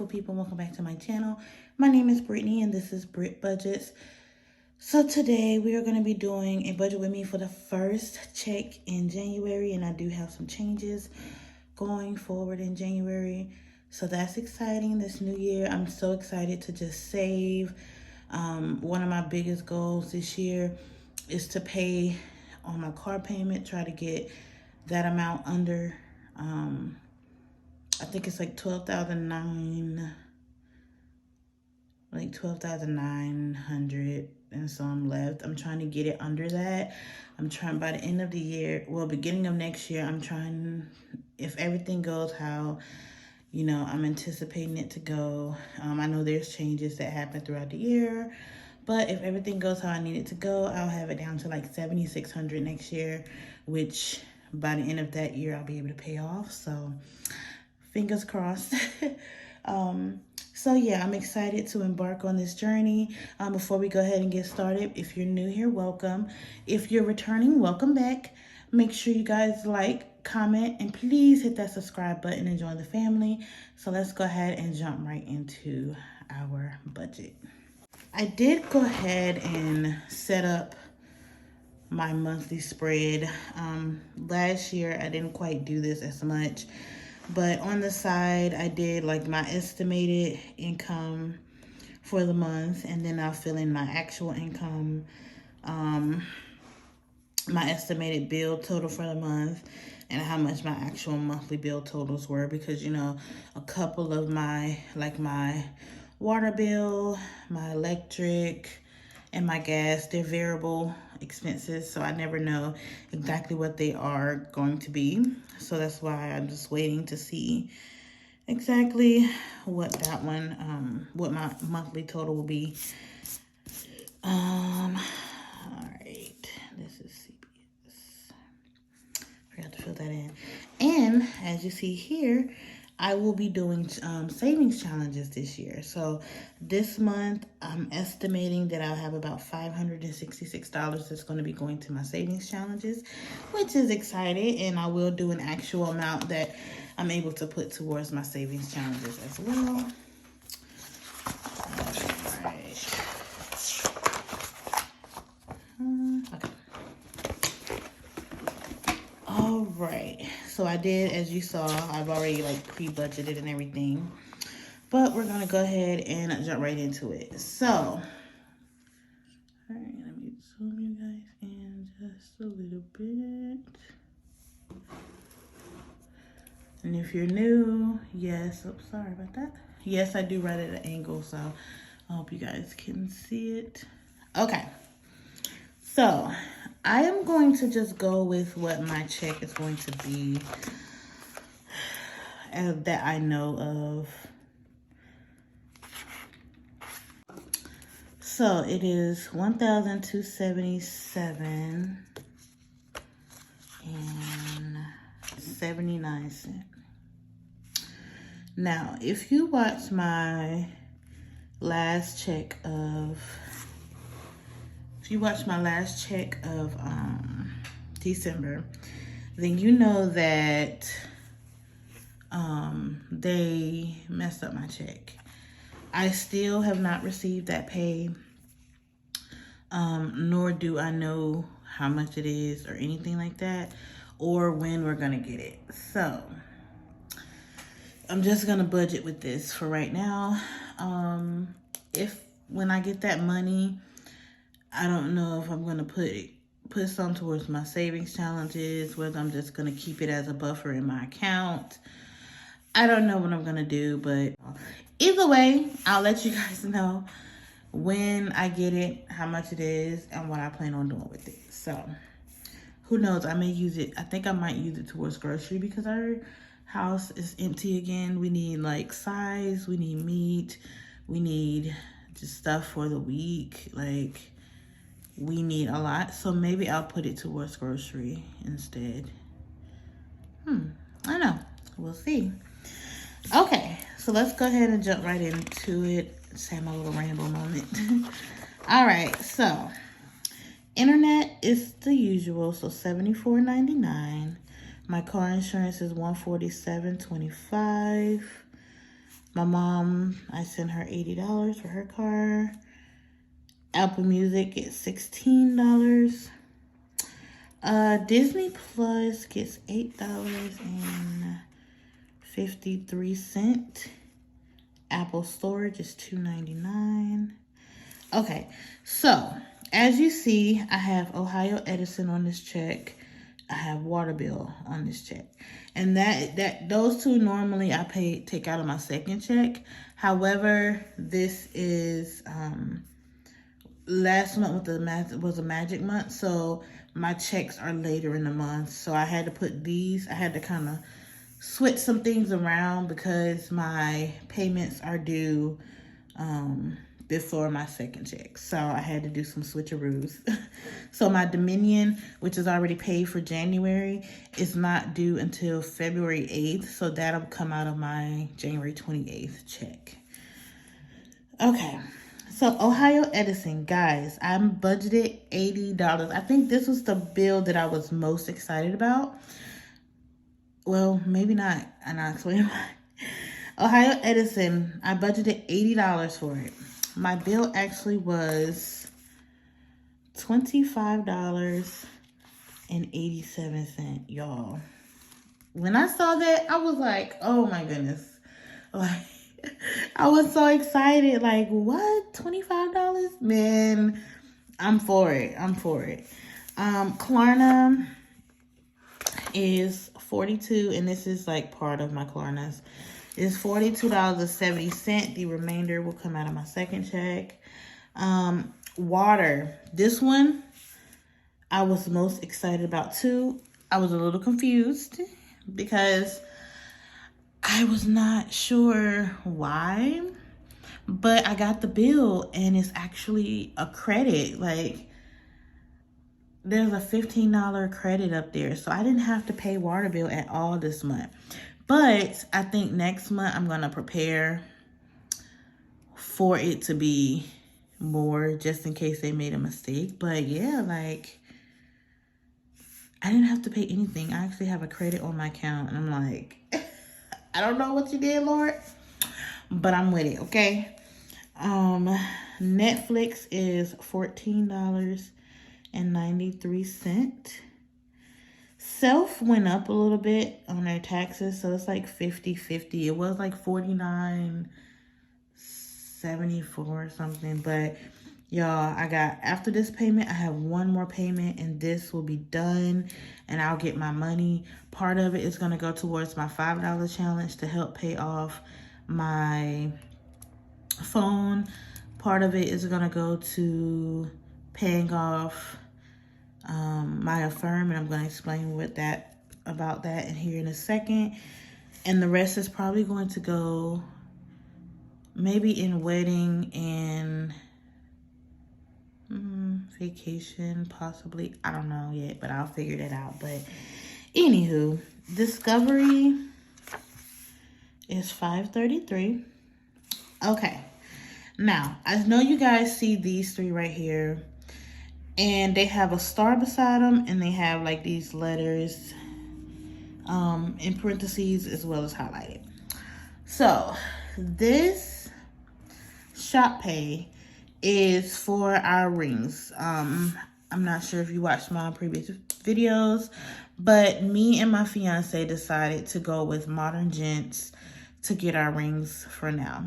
beautiful people. Welcome back to my channel. My name is Brittany and this is Brit Budgets. So today we are going to be doing a budget with me for the first check in January, and I do have some changes going forward in January. So that's exciting. This new year, I'm so excited to just save. One of my biggest goals this year is to pay on my car payment, try to get that amount under, I think it's like $12,900 and some left. I'm trying to get it under that. I'm trying by the end of the year, well, beginning of next year, I'm trying, if everything goes how, you know, I'm anticipating it to go. I know there's changes that happen throughout the year, but if everything goes how I need it to go, I'll have it down to like $7,600 next year, which by the end of that year, I'll be able to pay off. So fingers crossed. So yeah, I'm excited to embark on this journey. Before we go ahead and get started, if you're new here, welcome. If you're returning, welcome back. Make sure you guys like, comment, and please hit that subscribe button and join the family. So let's go ahead and jump right into our budget. I did go ahead and set up my monthly spread. Last year, I didn't quite do this as much. But on the side, I did like my estimated income for the month, and then I'll fill in my actual income, my estimated bill total for the month, and how much my actual monthly bill totals were, because, you know, a couple of my, like my water bill, my electric, and my gas, they're variable expenses, so I never know exactly what they are going to be. So that's why I'm just waiting to see exactly what that one, what my monthly total will be. All right, this is CBS. Forgot to fill that in. And as you see here, I will be doing savings challenges this year. So this month, I'm estimating that I'll have about $566 that's going to be going to my savings challenges, which is exciting. And I will do an actual amount that I'm able to put towards my savings challenges as well. All right. Okay. All right. So I did, as you saw, I've already like pre-budgeted and everything. But we're going to go ahead and jump right into it. So, all right, let me zoom you guys in just a little bit. And if you're new, yes, oh, sorry about that. Yes, I do write at an angle, so I hope you guys can see it. Okay. So, I am going to just go with what my check is going to be that I know of. So it is $1,277.79. Now, if you watch my last check of December, then you know that they messed up my check. I still have not received that pay, nor do I know how much it is or anything like that, or when we're gonna get it. So I'm just gonna budget with this for right now. When I get that money, I don't know if I'm gonna put some towards my savings challenges, whether I'm just gonna keep it as a buffer in my account. I don't know what I'm gonna do, but either way, I'll let you guys know when I get it, how much it is, and what I plan on doing with it. So, who knows? I may use it. I think I might use it towards grocery because our house is empty again. We need like size, we need meat, we need just stuff for the week. Like, we need a lot. So maybe I'll put it towards grocery instead. I don't know. We'll see. Okay, so let's go ahead and jump right into it. Just have my little ramble moment. All right, so internet is the usual, so $74.99. My car insurance is $147.25. My mom, I sent her $80 for her car. Apple Music gets $16. Disney Plus gets $8.53. Apple Storage is $2.99. Okay, so as you see, I have Ohio Edison on this check. I have water bill on this check. And those two normally I take out of my second check. However, this is last month was a magic month, so my checks are later in the month. So I had to put these, I had to kind of switch some things around because my payments are due before my second check. So I had to do some switcheroos. So my Dominion, which is already paid for January, is not due until February 8th. So that'll come out of my January 28th check. Okay. So Ohio Edison, guys, I'm budgeted $80. I think this was the bill that I was most excited about. Well, maybe not, and I'll explain why. Ohio Edison, I budgeted $80 for it. My bill actually was $25.87, y'all. When I saw that, I was like, oh my goodness. Like, I was so excited. Like, what? $25? Man, I'm for it. I'm for it. Klarna is $42, and this is like part of my Klarna's. It's $42.70. The remainder will come out of my second check. Water. This one I was most excited about too. I was a little confused because I was not sure why, but I got the bill and it's actually a credit. Like, there's a $15 credit up there. So I didn't have to pay water bill at all this month. But I think next month I'm going to prepare for it to be more just in case they made a mistake. But yeah, like, I didn't have to pay anything. I actually have a credit on my account. And I'm like, I don't know what you did, Lord, but I'm with it, okay? Netflix is $14.93. Self went up a little bit on their taxes, so it's like 50-50. It was like $49.74 or something, but y'all, after this payment, I have one more payment, and this will be done, and I'll get my money. Part of it is going to go towards my $5 challenge to help pay off my phone. Part of it is going to go to paying off my Affirm, and I'm going to explain about that in here in a second. And the rest is probably going to go maybe in wedding and vacation, possibly. I don't know yet, but I'll figure that out. But anywho, Discovery is $5.33. Okay, now I know you guys see these three right here, and they have a star beside them, and they have like these letters in parentheses as well as highlighted. So this shop pay is for our rings. I'm not sure if you watched my previous videos, but me and my fiance decided to go with Modern Gents to get our rings for now.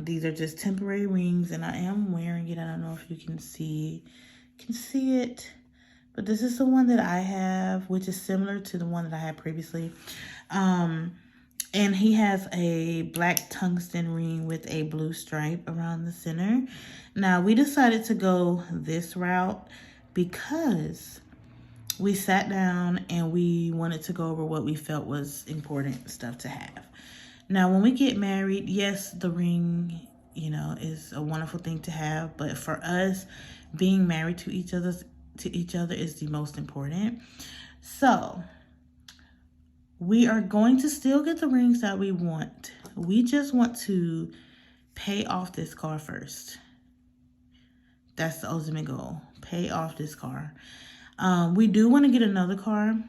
These are just temporary rings, and I am wearing it. I don't know if you can see it, but this is the one that I have, which is similar to the one that I had previously. And he has a black tungsten ring with a blue stripe around the center. Now, we decided to go this route because we sat down and we wanted to go over what we felt was important stuff to have. Now, when we get married, yes, the ring, is a wonderful thing to have. But for us, being married to each other is the most important. So we are going to still get the rings that we want. We just want to pay off this car first. That's the ultimate goal. Pay off this car. We do want to get another car,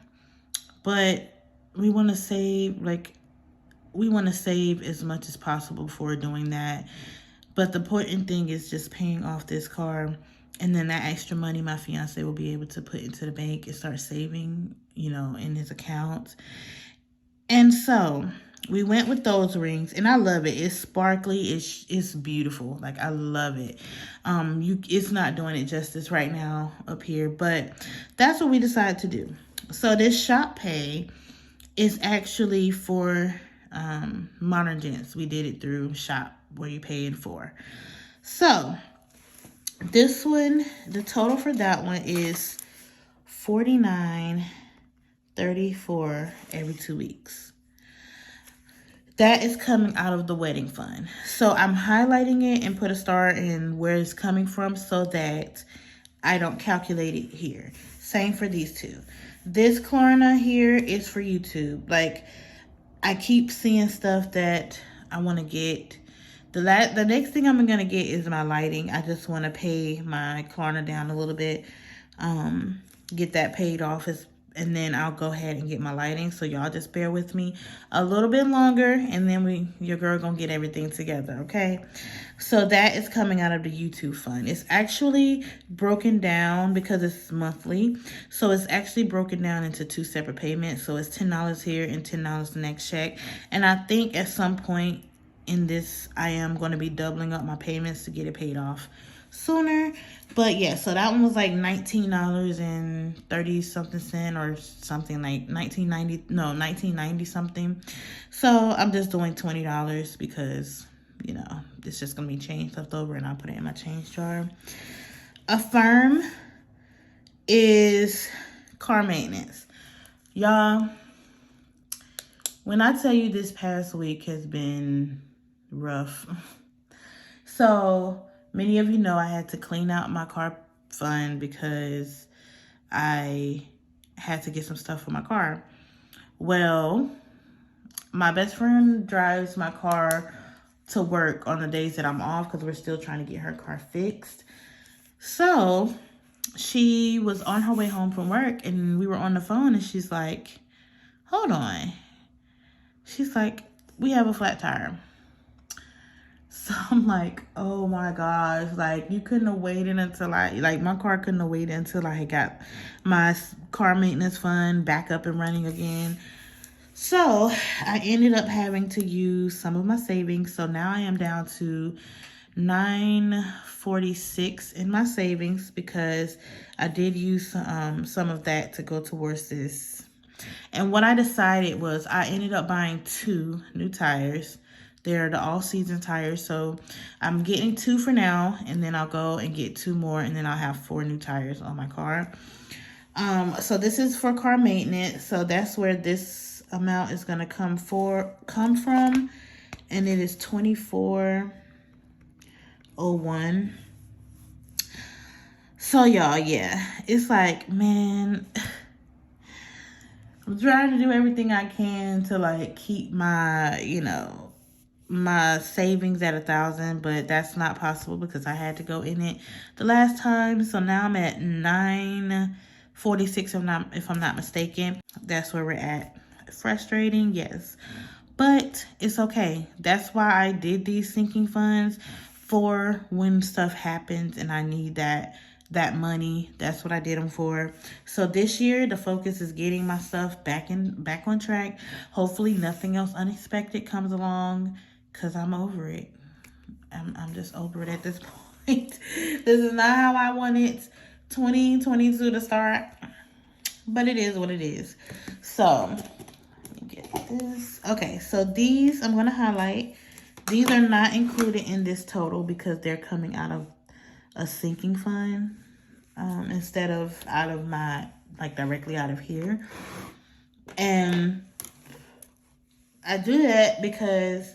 but we want to save, we want to save as much as possible before doing that. But the important thing is just paying off this car. And then that extra money my fiance will be able to put into the bank and start saving, you know, in his account. And so we went with those rings, and I love it. It's sparkly. It's beautiful. Like, I love it. It's not doing it justice right now up here, but that's what we decided to do. So this shop pay is actually for Modern Gents. We did it through shop where you pay in for. So this one, the total for that one is $49.34 every 2 weeks. That is coming out of the wedding fund. So I'm highlighting it and put a star in where it's coming from so that I don't calculate it here. Same for these two. This Klarna here is for YouTube. Like, I keep seeing stuff that I want to get. The next thing I'm going to get is my lighting. I just want to pay my Klarna down a little bit. Get that paid off, and then I'll go ahead and get my lighting. So y'all just bear with me a little bit longer, and then your girl gonna get everything together, okay? So that is coming out of the YouTube fund. It's actually broken down because it's monthly. So it's actually broken down into 2 separate payments. So it's $10 here and $10 the next check. And I think at some point in this, I am going to be doubling up my payments to get it paid off sooner. But yeah, so that one was like $19.30 something cent, or something like $19.90 something. So I'm just doing $20 because, you know, it's just gonna be change left over, and I'll put it in my change jar. Affirm is car maintenance. Y'all, when I tell you this past week has been rough. So many of you know I had to clean out my car fund because I had to get some stuff for my car. Well, my best friend drives my car to work on the days that I'm off because we're still trying to get her car fixed. So she was on her way home from work, and we were on the phone, and she's like, hold on. She's like, we have a flat tire. So I'm like, oh my gosh, like, you couldn't have waited until my car couldn't have waited until I had got my car maintenance fund back up and running again. So I ended up having to use some of my savings. So now I am down to $9.46 in my savings because I did use some of that to go towards this. And what I decided was I ended up buying 2 new tires. They're the all-season tires, so I'm getting 2 for now, and then I'll go and get 2 more, and then I'll have 4 new tires on my car. So this is for car maintenance, so that's where this amount is going to come from, and it is $24.01. So y'all, yeah, it's like, man, I'm trying to do everything I can to like keep my, you know, my savings at 1,000, but that's not possible because I had to go in it the last time. So now I'm at 946 if I'm not mistaken. That's where we're at. Frustrating, yes, but it's okay. That's why I did these sinking funds, for when stuff happens and I need that money. That's what I did them for. So this year the focus is getting my stuff back on track. Hopefully nothing else unexpected comes along, because I'm over it. I'm just over it at this point. This is not how I wanted 2022 to start, but it is what it is. So let me get this. Okay, so these I'm gonna highlight. These are not included in this total because they're coming out of a sinking fund instead of out of my, like, directly out of here. And I do that because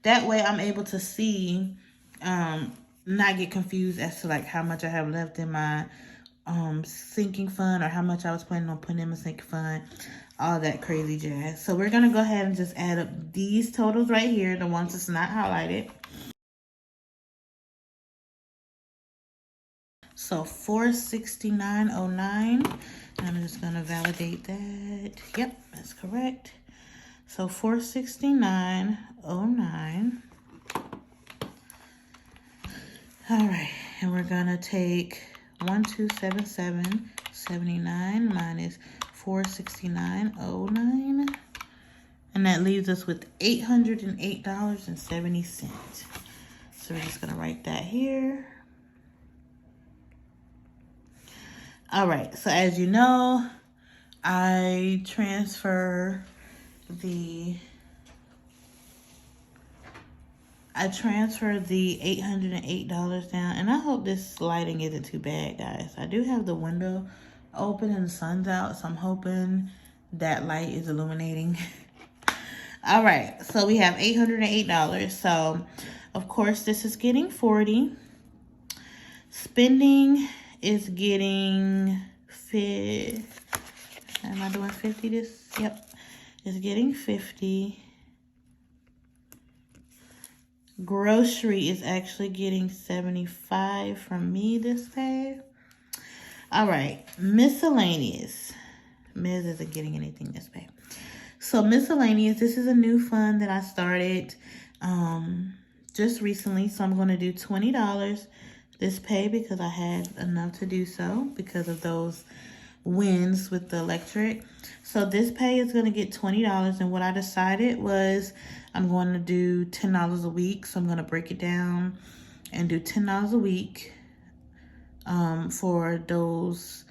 that way I'm able to see, not get confused as to like how much I have left in my sinking fund, or how much I was planning on putting in my sinking fund, all that crazy jazz. So we're gonna go ahead and just add up these totals right here, the ones that's not highlighted. So $469.09. I'm just gonna validate that. Yep, that's correct. So $469.09. All right, and we're gonna take 1277.79 minus 469.09, and that leaves us with $808.70. So we're just gonna write that here. All right, so as you know, I transfer the $808 down, and I hope this lighting isn't too bad, guys. I do have the window open and the sun's out, so I'm hoping that light is illuminating. All right, so we have $808. So, of course, this is getting 40. Spending is getting am I doing 50 this? Yep, it's getting 50. Grocery is actually getting 75 from me this pay. All right, miscellaneous. Ms. isn't getting anything this pay. So miscellaneous, this is a new fund that I started just recently. So I'm going to do $20 this pay because I had enough to do so because of those wins with the electric. So this pay is going to get $20, and what I decided was I'm going to do $10 a week. So I'm going to break it down and do $10 a week for those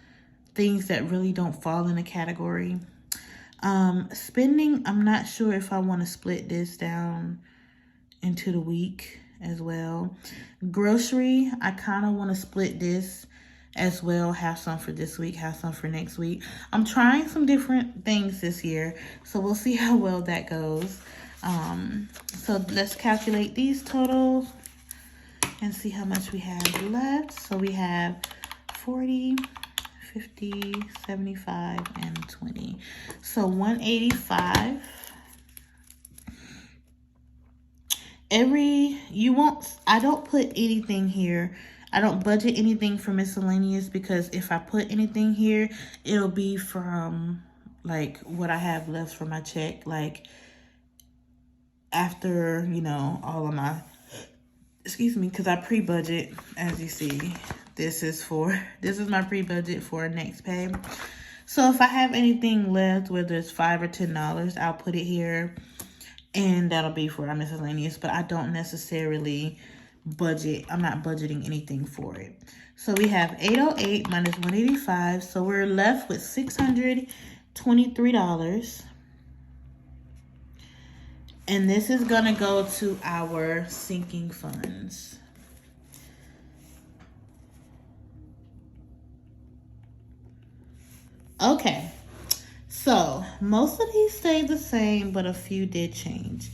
things that really don't fall in a category. Spending, I'm not sure if I want to split this down into the week as well. Grocery, I kind of want to split this as well. Have some for this week, have some for next week. I'm trying some different things this year, so we'll see how well that goes. So let's calculate these totals and see how much we have left. So we have 40, 50, 75, and 20. So 185. I don't put anything here. I don't budget anything for miscellaneous because if I put anything here, it'll be from like what I have left for my check. Like after, all of my, because I pre-budget, as you see. This is my pre-budget for next pay. So if I have anything left, whether it's $5 or $10, I'll put it here. And that'll be for our miscellaneous. But I don't necessarily budget. I'm not budgeting anything for it. So we have 808 minus 185. So we're left with $623. And this is going to go to our sinking funds. Okay, so most of these stay the same, but a few did change.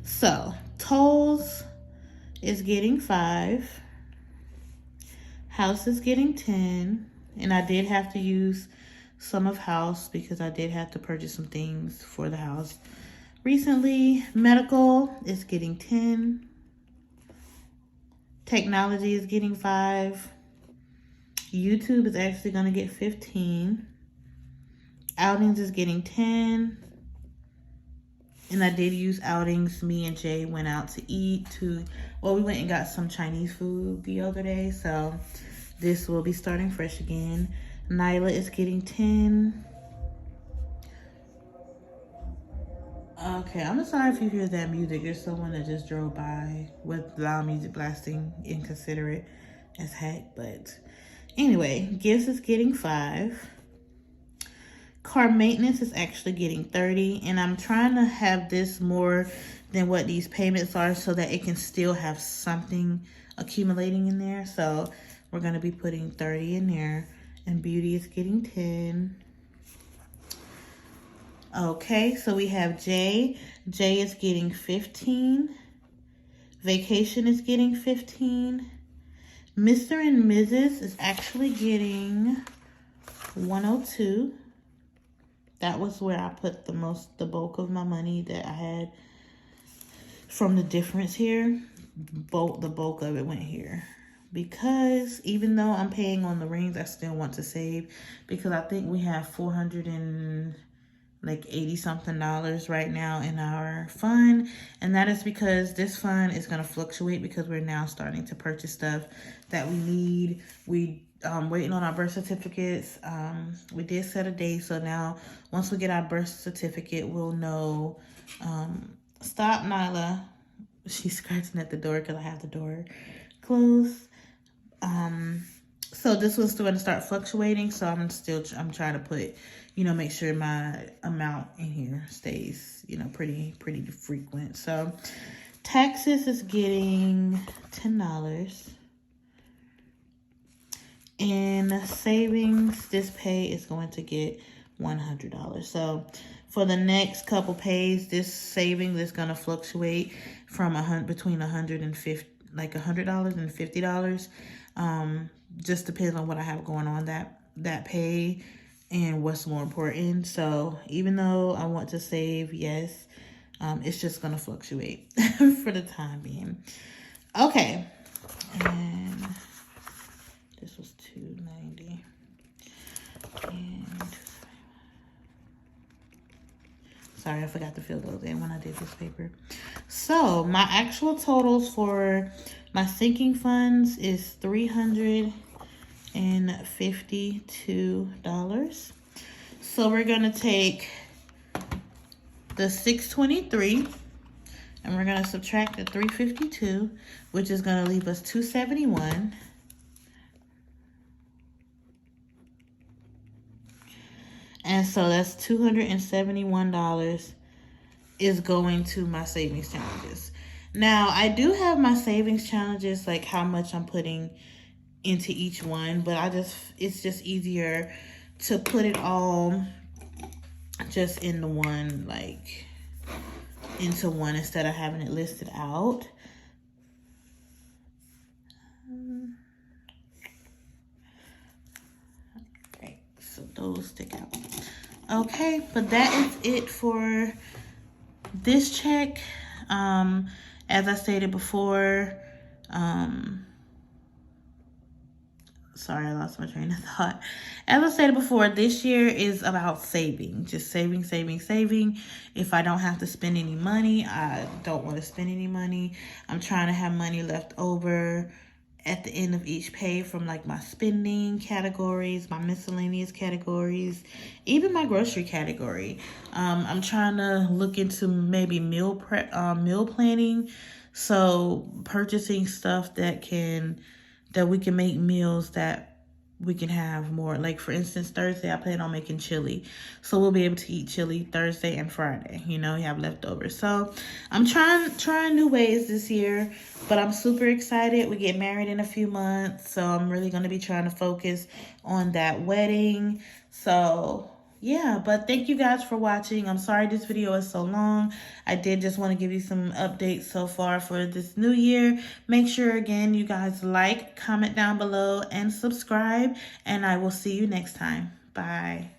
So tolls is getting 5. House is getting 10. And I did have to use some of house because I did have to purchase some things for the house recently. Medical is getting 10. Technology is getting 5. YouTube is actually going to get 15. Outings is getting 10. And I did use outings. Me and Jay went out to eat we went and got some Chinese food the other day. So this will be starting fresh again. Nyla is getting 10. Okay, I'm sorry if you hear that music. There's someone that just drove by with loud music blasting, inconsiderate as heck. But anyway, gifts is getting 5. Car maintenance is actually getting 30. And I'm trying to have this more than what these payments are so that it can still have something accumulating in there. So we're going to be putting 30 in there. And beauty is getting 10. Okay, so we have Jay. Jay is getting 15. Vacation is getting 15. Mr. and Mrs. is actually getting 102. That was where I put the bulk of my money that I had from the difference here. The bulk of it went here. Because even though I'm paying on the rings, I still want to save. Because I think we have $490 like 80 something dollars right now in our fund, and that is because this fund is going to fluctuate because we're now starting to purchase stuff that we need. We waiting on our birth certificates. We did set a date, so now once we get our birth certificate, we'll know. Stop, Nyla. She's scratching at the door because I have the door closed. So this was going to start fluctuating, so I'm trying to put, make sure my amount in here stays, pretty frequent. So taxes is getting $10. And savings, this pay is going to get $100. So for the next couple pays, this savings is going to fluctuate from between $150 and $50. Just depends on what I have going on that pay and what's more important. So even though I want to save, yes, it's just going to fluctuate for the time being. Okay. And this was $290. And sorry, I forgot to fill those in when I did this paper. So my actual totals for my sinking funds is $352. So we're gonna take the 623 and we're gonna subtract the 352, which is gonna leave us 271. And so that's $271 is going to my savings challenges. Now, I do have my savings challenges, like how much I'm putting into each one, but it's just easier to put it all just in the one, like into one instead of having it listed out. Okay, so those stick out. Okay, but that is it for this check. As I stated before, sorry, I lost my train of thought. As I stated before, this year is about saving. Just saving. If I don't have to spend any money, I don't want to spend any money. I'm trying to have money left over at the end of each pay from like my spending categories, my miscellaneous categories, even my grocery category. I'm trying to look into maybe meal planning. So purchasing stuff that we can make meals that we can have more. Like for instance, Thursday I plan on making chili, so we'll be able to eat chili Thursday and Friday. We have leftovers. So I'm trying new ways this year, but I'm super excited. We get married in a few months, so I'm really going to be trying to focus on that wedding. So yeah, but thank you guys for watching. I'm sorry this video is so long. I did just want to give you some updates so far for this new year. Make sure, again, you guys like, comment down below, and subscribe. And I will see you next time. Bye.